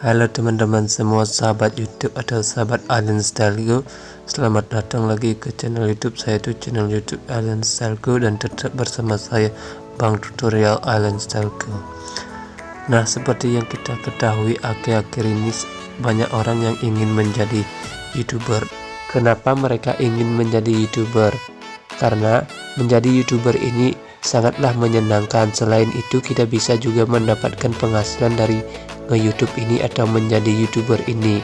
Halo teman-teman semua, sahabat YouTube atau sahabat Allen Style Go. Selamat datang lagi ke channel YouTube saya, itu channel YouTube Allen Style Go, dan tetap bersama saya Bang Tutorial Allen Style Go. Nah, seperti yang kita ketahui, akhir-akhir ini banyak orang yang ingin menjadi YouTuber. Kenapa mereka ingin menjadi YouTuber? Karena menjadi YouTuber ini sangatlah menyenangkan. Selain itu, kita bisa juga mendapatkan penghasilan dari YouTube ini atau menjadi YouTuber ini.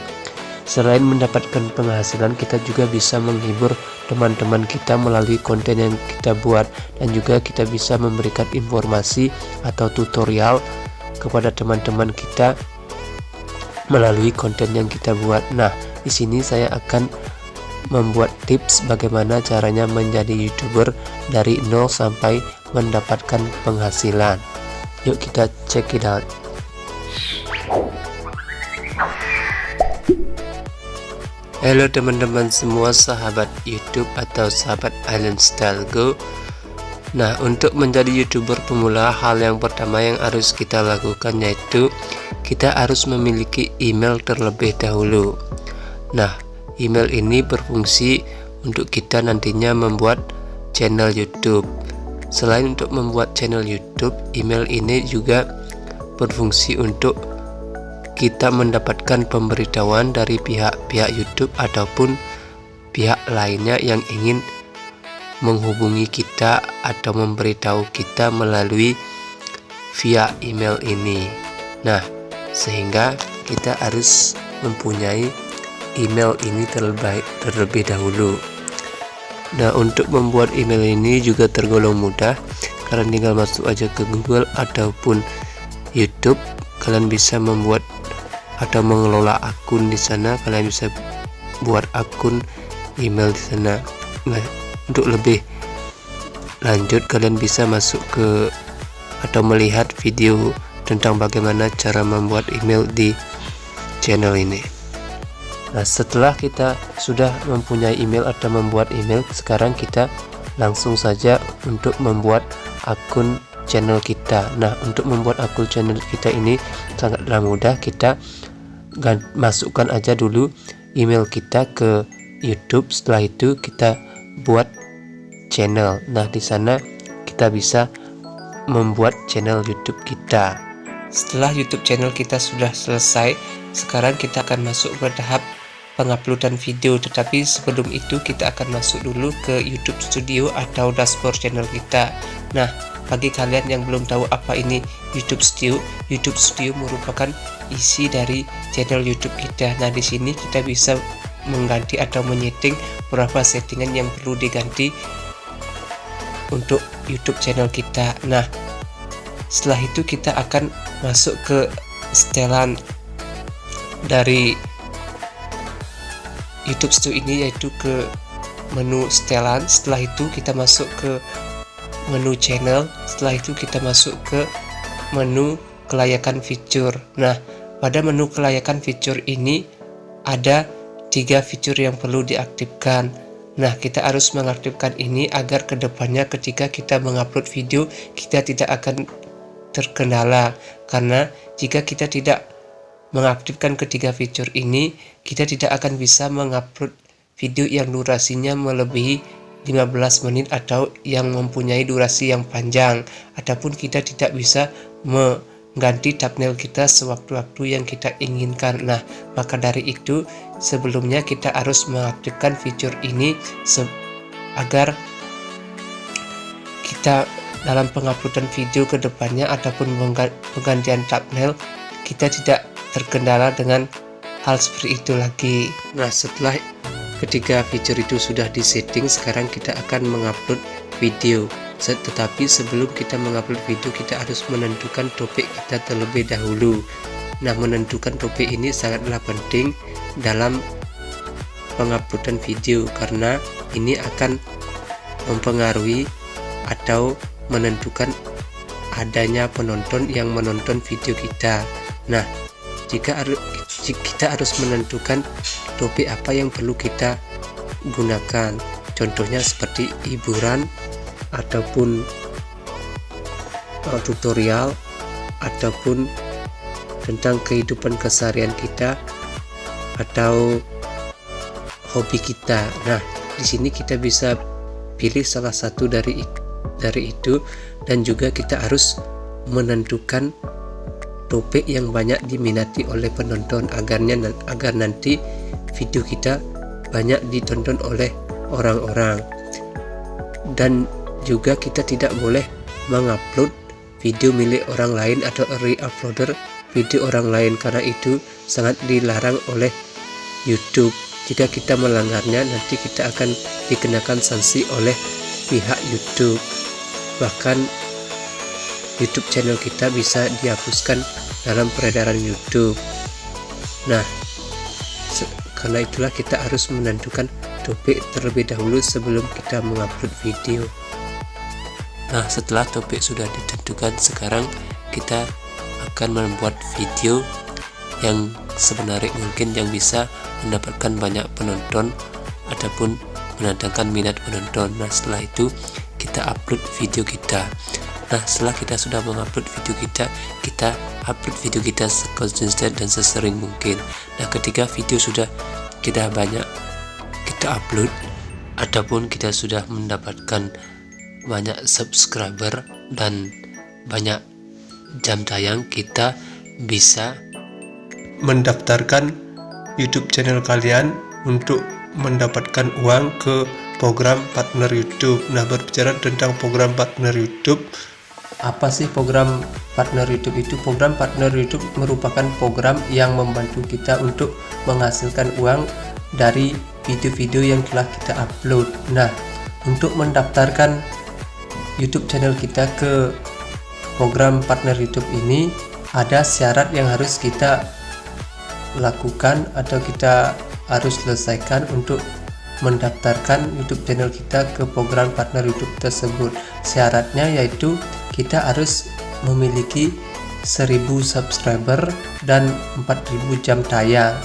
Selain mendapatkan penghasilan, kita juga bisa menghibur teman-teman kita melalui konten yang kita buat, dan juga kita bisa memberikan informasi atau tutorial kepada teman-teman kita melalui konten yang kita buat. Nah, di sini saya akan membuat tips bagaimana caranya menjadi YouTuber dari nol sampai mendapatkan penghasilan. Yuk kita check it out. Halo teman-teman semua, sahabat YouTube atau sahabat Allen Style Go. Nah, untuk menjadi YouTuber pemula, hal yang pertama yang harus kita lakukan yaitu kita harus memiliki email terlebih dahulu. Nah, email ini berfungsi untuk kita nantinya membuat channel YouTube. Selain untuk membuat channel YouTube, email ini juga berfungsi untuk kita mendapatkan pemberitahuan dari pihak-pihak YouTube ataupun pihak lainnya yang ingin menghubungi kita atau memberitahu kita melalui via email ini. Nah, sehingga kita harus mempunyai email ini terlebih dahulu. Nah, untuk membuat email ini juga tergolong mudah, karena tinggal masuk aja ke Google ataupun YouTube. Kalian bisa membuat atau mengelola akun di sana. Kalian bisa buat akun email di sana. Nah, untuk lebih lanjut kalian bisa masuk ke atau melihat video tentang bagaimana cara membuat email di channel ini. Nah, setelah kita sudah mempunyai email atau membuat email, sekarang kita langsung saja untuk membuat akun channel kita. Nah, untuk membuat akun channel kita ini sangatlah mudah. Kita masukkan aja dulu email kita ke YouTube. Setelah itu kita buat channel. Nah, di sana kita bisa membuat channel YouTube kita. Setelah YouTube channel kita sudah selesai, sekarang kita akan masuk ke tahap penguploadan video. Tetapi sebelum itu kita akan masuk dulu ke YouTube Studio atau dashboard channel kita. Nah, bagi kalian yang belum tahu apa ini YouTube Studio merupakan isi dari channel YouTube kita. Nah, di sini kita bisa mengganti atau menyeting beberapa settingan yang perlu diganti untuk YouTube channel kita. Nah, setelah itu kita akan masuk ke setelan dari YouTube Studio ini, yaitu ke menu setelan. Setelah itu kita masuk ke menu channel. Setelah itu kita masuk ke menu kelayakan fitur. Nah, pada menu kelayakan fitur ini ada 3 fitur yang perlu diaktifkan. Nah, kita harus mengaktifkan ini agar kedepannya ketika kita mengupload video kita tidak akan terkendala. Karena jika kita tidak mengaktifkan ketiga fitur ini, kita tidak akan bisa mengupload video yang durasinya melebihi 15 menit atau yang mempunyai durasi yang panjang, ataupun kita tidak bisa mengganti thumbnail kita sewaktu-waktu yang kita inginkan. Nah, maka dari itu sebelumnya kita harus mengaktifkan fitur ini agar kita dalam penguploadan video ke depannya ataupun penggantian thumbnail kita tidak terkendala dengan hal seperti itu lagi. Nah, setelah ketiga fitur itu sudah disetting, sekarang kita akan mengupload video. Tetapi sebelum kita mengupload video, kita harus menentukan topik kita terlebih dahulu. Nah, menentukan topik ini sangatlah penting dalam penguploadan video, karena ini akan mempengaruhi atau menentukan adanya penonton yang menonton video kita. Nah, jika kita harus menentukan topik apa yang perlu kita gunakan, contohnya seperti hiburan ataupun tutorial ataupun tentang kehidupan keseharian kita atau hobi kita. Nah, di sini kita bisa pilih salah satu dari itu, dan juga kita harus menentukan topik yang banyak diminati oleh penonton agar nanti video kita banyak ditonton oleh orang-orang. Dan juga kita tidak boleh mengupload video milik orang lain atau re-uploader video orang lain, karena itu sangat dilarang oleh YouTube. Jika kita melanggarnya, nanti kita akan dikenakan sanksi oleh pihak YouTube. Bahkan YouTube channel kita bisa dihapuskan dalam peredaran YouTube. Nah, karena itulah kita harus menentukan topik terlebih dahulu sebelum kita mengupload video. Nah, setelah topik sudah ditentukan, sekarang kita akan membuat video yang semenarik mungkin, yang bisa mendapatkan banyak penonton ataupun mendatangkan minat penonton. Nah, setelah itu kita upload video kita. Nah, setelah kita sudah mengupload video kita upload video kita sekonsisten dan sesering mungkin. Nah, ketika video sudah kita upload ataupun kita sudah mendapatkan banyak subscriber dan banyak jam tayang, kita bisa mendaftarkan YouTube channel kalian untuk mendapatkan uang ke program partner YouTube. Nah, berbicara tentang program partner YouTube, apa sih program partner YouTube itu? Program partner YouTube merupakan program yang membantu kita untuk menghasilkan uang dari video-video yang telah kita upload. Nah, untuk mendaftarkan YouTube channel kita ke program partner YouTube ini, ada syarat yang harus kita lakukan atau kita harus selesaikan untuk mendaftarkan YouTube channel kita ke program partner YouTube tersebut. Syaratnya yaitu kita harus memiliki 1000 subscriber dan 4000 jam tayang.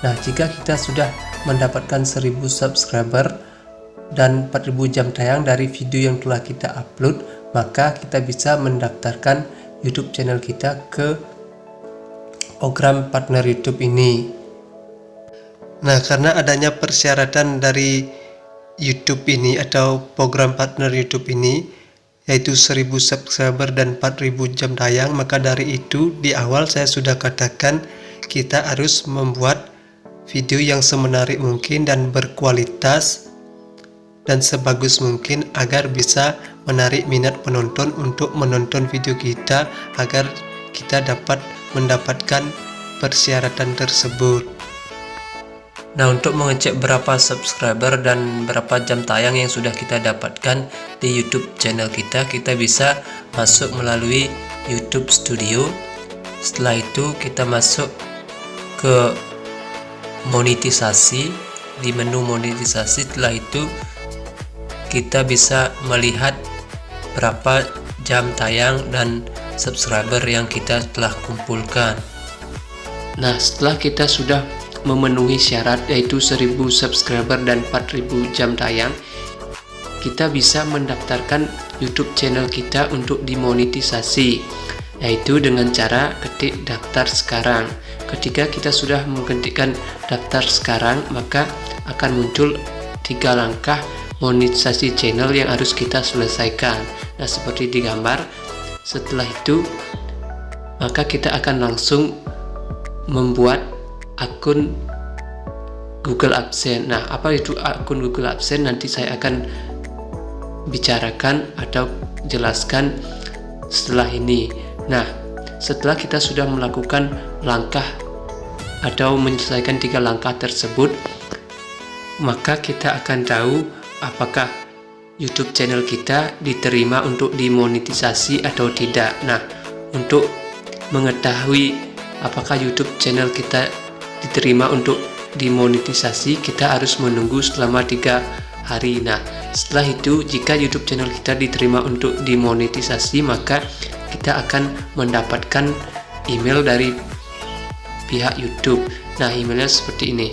Nah, jika kita sudah mendapatkan 1000 subscriber dan 4000 jam tayang dari video yang telah kita upload, maka kita bisa mendaftarkan YouTube channel kita ke program partner YouTube ini. Nah, karena adanya persyaratan dari YouTube ini atau program partner YouTube ini, yaitu 1000 subscriber dan 4000 jam tayang, maka dari itu di awal saya sudah katakan kita harus membuat video yang semenarik mungkin dan berkualitas dan sebagus mungkin agar bisa menarik minat penonton untuk menonton video kita, agar kita dapat mendapatkan persyaratan tersebut. Nah, untuk mengecek berapa subscriber dan berapa jam tayang yang sudah kita dapatkan di YouTube channel kita, kita bisa masuk melalui YouTube Studio. Setelah itu kita masuk ke monetisasi. Di menu monetisasi, setelah itu kita bisa melihat berapa jam tayang dan subscriber yang kita telah kumpulkan. Nah, setelah kita sudah memenuhi syarat yaitu 1000 subscriber dan 4000 jam tayang, kita bisa mendaftarkan YouTube channel kita untuk dimonetisasi, yaitu dengan cara ketik daftar sekarang. Ketika kita sudah mengetikkan daftar sekarang, maka akan muncul 3 langkah monetisasi channel yang harus kita selesaikan. Nah, seperti di gambar. Setelah itu, maka kita akan langsung membuat akun Google AdSense. Nah, apa itu akun Google AdSense? Nanti saya akan bicarakan atau jelaskan setelah ini. Nah, setelah kita sudah melakukan langkah atau menyelesaikan 3 langkah tersebut, maka kita akan tahu apakah YouTube channel kita diterima untuk dimonetisasi atau tidak. Nah, untuk mengetahui apakah YouTube channel kita diterima untuk dimonetisasi, kita harus menunggu selama 3 hari. Nah, setelah itu jika YouTube channel kita diterima untuk dimonetisasi, maka kita akan mendapatkan email dari pihak YouTube. Nah, emailnya seperti ini.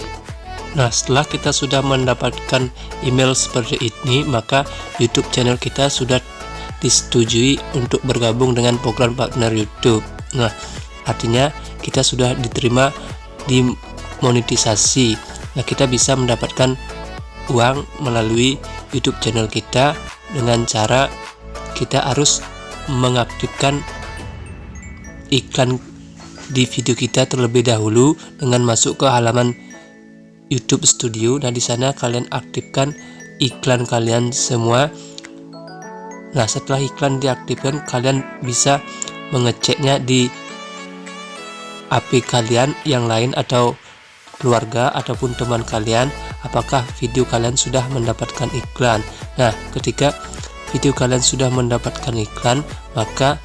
Nah, setelah kita sudah mendapatkan email seperti ini, maka YouTube channel kita sudah disetujui untuk bergabung dengan program partner YouTube. Nah, artinya kita sudah diterima di monetisasi. Nah, kita bisa mendapatkan uang melalui YouTube channel kita dengan cara kita harus mengaktifkan iklan di video kita terlebih dahulu dengan masuk ke halaman YouTube Studio. Nah, di sana kalian aktifkan iklan kalian semua. Nah, setelah iklan diaktifkan, kalian bisa mengeceknya di HP kalian yang lain atau keluarga ataupun teman kalian, apakah video kalian sudah mendapatkan iklan. Nah, ketika video kalian sudah mendapatkan iklan, maka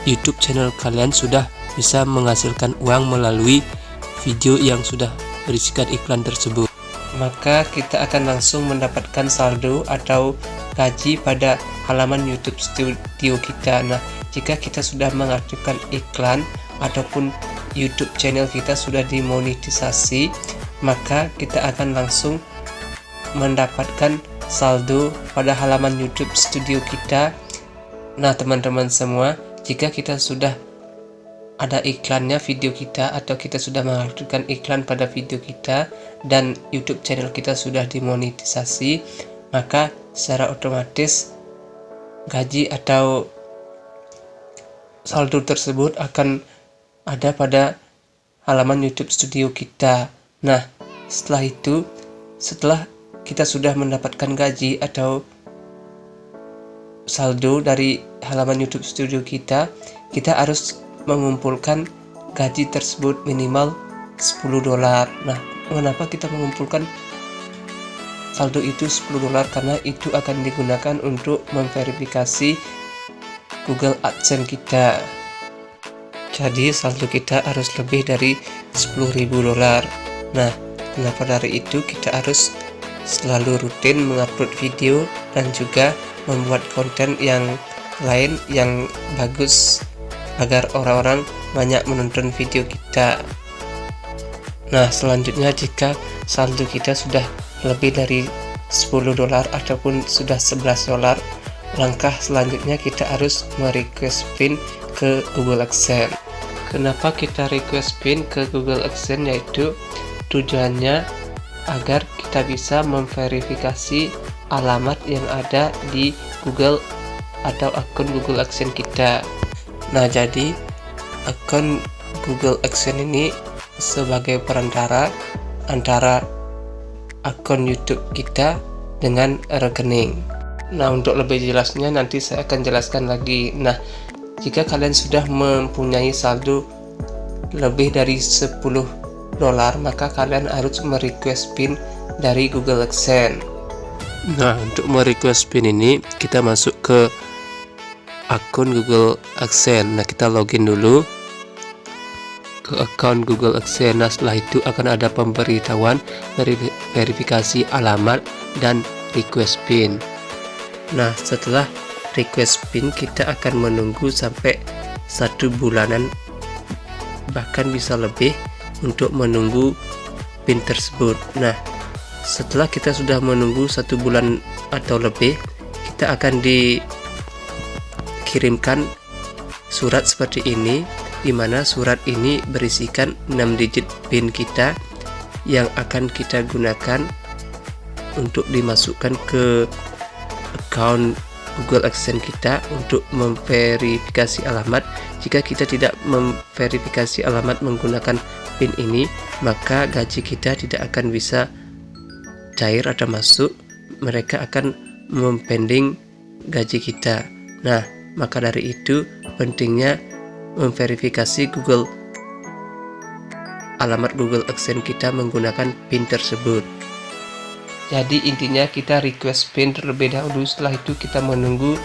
YouTube channel kalian sudah bisa menghasilkan uang melalui video yang sudah berisikan iklan tersebut. Maka kita akan langsung mendapatkan saldo atau gaji pada halaman YouTube Studio kita. Nah, jika kita sudah mengaktifkan iklan ataupun YouTube channel kita sudah dimonetisasi, maka kita akan langsung mendapatkan saldo pada halaman YouTube Studio kita. Nah, teman-teman semua, jika kita sudah ada iklannya video kita atau kita sudah mengaktifkan iklan pada video kita dan YouTube channel kita sudah dimonetisasi, maka secara otomatis gaji atau saldo tersebut akan ada pada halaman YouTube Studio kita. Nah, setelah kita sudah mendapatkan gaji atau saldo dari halaman YouTube Studio kita harus mengumpulkan gaji tersebut minimal $10. Nah, mengapa kita mengumpulkan saldo itu $10? Karena itu akan digunakan untuk memverifikasi Google AdSense kita. Jadi saldo kita harus lebih dari $10.000. Nah, kenapa dari itu kita harus selalu rutin mengupload video dan juga membuat konten yang lain yang bagus agar orang-orang banyak menonton video kita. Nah, selanjutnya jika saldo kita sudah lebih dari $10 ataupun sudah $11, langkah selanjutnya kita harus merequest pin ke Google AdSense. Kenapa kita request pin ke Google AdSense? Yaitu tujuannya agar kita bisa memverifikasi alamat yang ada di Google atau akun Google AdSense kita. Nah, jadi akun Google AdSense ini sebagai perantara antara akun YouTube kita dengan rekening. Nah, untuk lebih jelasnya nanti saya akan jelaskan lagi. Nah, jika kalian sudah mempunyai saldo lebih dari $10, maka kalian harus merequest pin dari Google AdSense. Nah, untuk merequest pin ini kita masuk ke akun Google AdSense. Nah, kita login dulu ke akun Google AdSense. Nah, setelah itu akan ada pemberitahuan dari verifikasi alamat dan request pin. Nah, setelah request pin kita akan menunggu sampai 1 bulanan, bahkan bisa lebih untuk menunggu pin tersebut. Nah, setelah kita sudah menunggu 1 bulan atau lebih, kita akan dikirimkan surat seperti ini, di mana surat ini berisikan 6 digit pin kita yang akan kita gunakan untuk dimasukkan ke account Google AdSense kita untuk memverifikasi alamat. Jika kita tidak memverifikasi alamat menggunakan pin ini, maka gaji kita tidak akan bisa cair atau masuk. Mereka akan mempending gaji kita. Nah, maka dari itu pentingnya memverifikasi alamat Google AdSense kita menggunakan pin tersebut. Jadi intinya kita request pin terlebih dahulu, setelah itu kita menunggu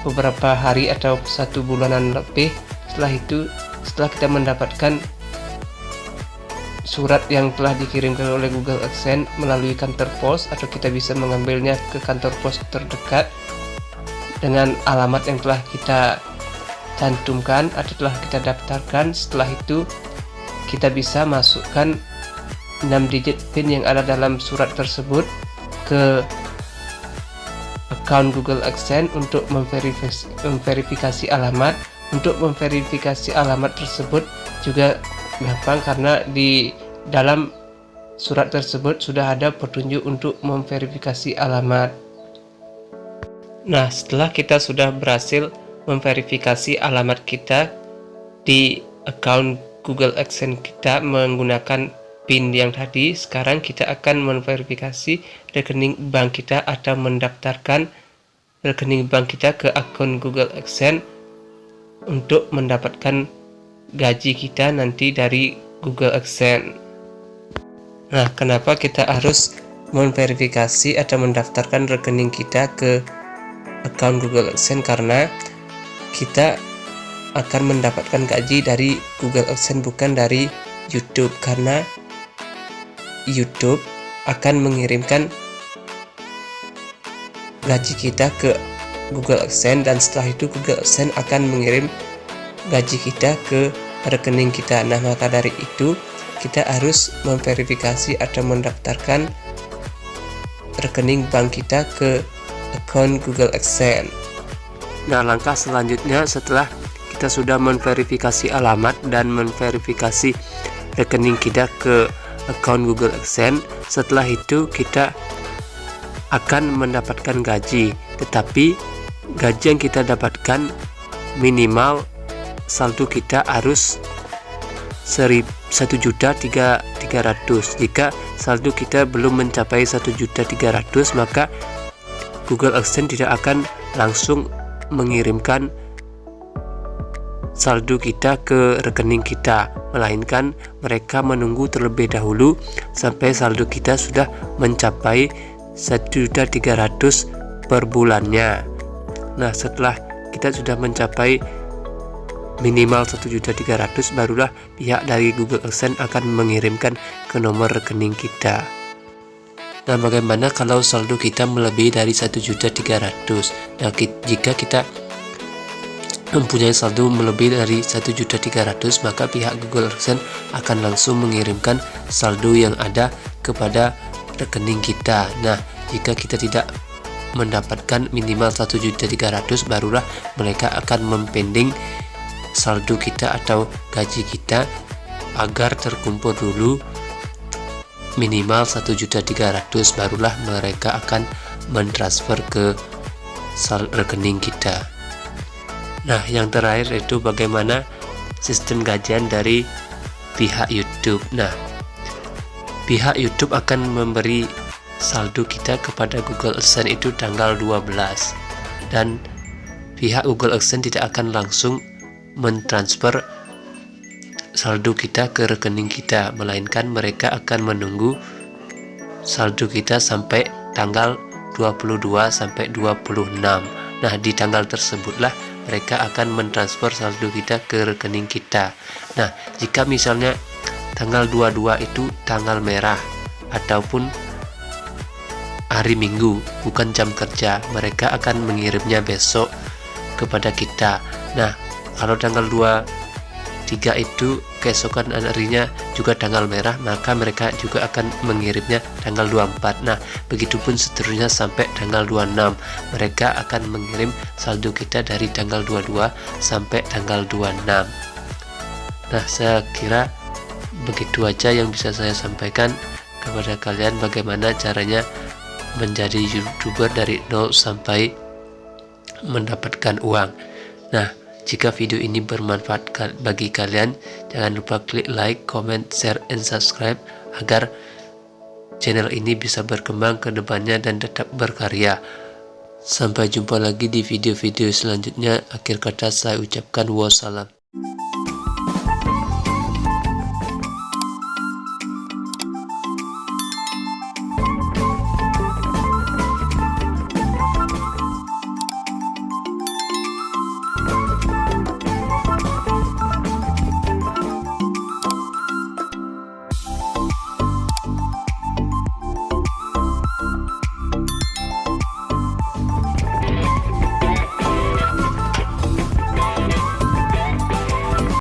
beberapa hari atau 1 bulanan lebih. Setelah kita mendapatkan surat yang telah dikirimkan oleh Google AdSense melalui kantor pos, atau kita bisa mengambilnya ke kantor pos terdekat dengan alamat yang telah kita cantumkan atau telah kita daftarkan. Setelah itu kita bisa masukkan 6 digit pin yang ada dalam surat tersebut ke account Google AdSense untuk memverifikasi alamat untuk memverifikasi alamat tersebut juga gampang, karena di dalam surat tersebut sudah ada petunjuk untuk memverifikasi alamat. Nah, setelah kita sudah berhasil memverifikasi alamat kita di account Google AdSense kita menggunakan PIN yang tadi, sekarang kita akan memverifikasi rekening bank kita atau mendaftarkan rekening bank kita ke akun Google AdSense untuk mendapatkan gaji kita nanti dari Google AdSense. Nah, kenapa kita harus memverifikasi atau mendaftarkan rekening kita ke akun Google AdSense? Karena kita akan mendapatkan gaji dari Google AdSense, bukan dari YouTube, karena YouTube akan mengirimkan gaji kita ke Google AdSense, dan setelah itu Google AdSense akan mengirim gaji kita ke rekening kita. Nah, maka dari itu kita harus memverifikasi atau mendaftarkan rekening bank kita ke akun Google AdSense. Nah, langkah selanjutnya setelah kita sudah memverifikasi alamat dan memverifikasi rekening kita ke akun Google AdSense, setelah itu kita akan mendapatkan gaji. Tetapi gaji yang kita dapatkan minimal saldo kita harus 1.300.000. Jika saldo kita belum mencapai 1.300.000, maka Google AdSense tidak akan langsung mengirimkan saldo kita ke rekening kita, melainkan mereka menunggu terlebih dahulu sampai saldo kita sudah mencapai 1.300.000 per bulannya. Nah, setelah kita sudah mencapai minimal 1.300.000, barulah pihak dari Google AdSense akan mengirimkan ke nomor rekening kita. Nah, bagaimana kalau saldo kita melebihi dari 1.300.000? Nah, jika kita mempunyai saldo melebihi dari 1.300.000, maka pihak Google AdSense akan langsung mengirimkan saldo yang ada kepada rekening kita. Nah, jika kita tidak mendapatkan minimal 1.300.000, barulah mereka akan mempending saldo kita atau gaji kita agar terkumpul dulu minimal 1.300.000, barulah mereka akan mentransfer ke rekening kita. Nah, yang terakhir itu bagaimana sistem gajian dari pihak YouTube. Nah, pihak YouTube akan memberi saldo kita kepada Google AdSense itu tanggal 12, dan pihak Google AdSense tidak akan langsung mentransfer saldo kita ke rekening kita, melainkan mereka akan menunggu saldo kita sampai tanggal 22 sampai 26. Nah, di tanggal tersebutlah mereka akan mentransfer saldo kita ke rekening kita. Nah, jika misalnya tanggal 22 itu tanggal merah ataupun hari Minggu, bukan jam kerja, mereka akan mengirimnya besok kepada kita. Nah, kalau tanggal 23 itu keesokan harinya juga tanggal merah, maka mereka juga akan mengirimnya tanggal 24. Nah, begitupun seterusnya sampai tanggal 26. Mereka akan mengirim saldo kita dari tanggal 22 sampai tanggal 26. Nah, saya kira begitu aja yang bisa saya sampaikan kepada kalian, bagaimana caranya menjadi YouTuber dari nol sampai mendapatkan uang. Nah, jika video ini bermanfaat bagi kalian, jangan lupa klik like, comment, share, and subscribe agar channel ini bisa berkembang ke depannya dan tetap berkarya. Sampai jumpa lagi di video-video selanjutnya. Akhir kata saya ucapkan wassalam.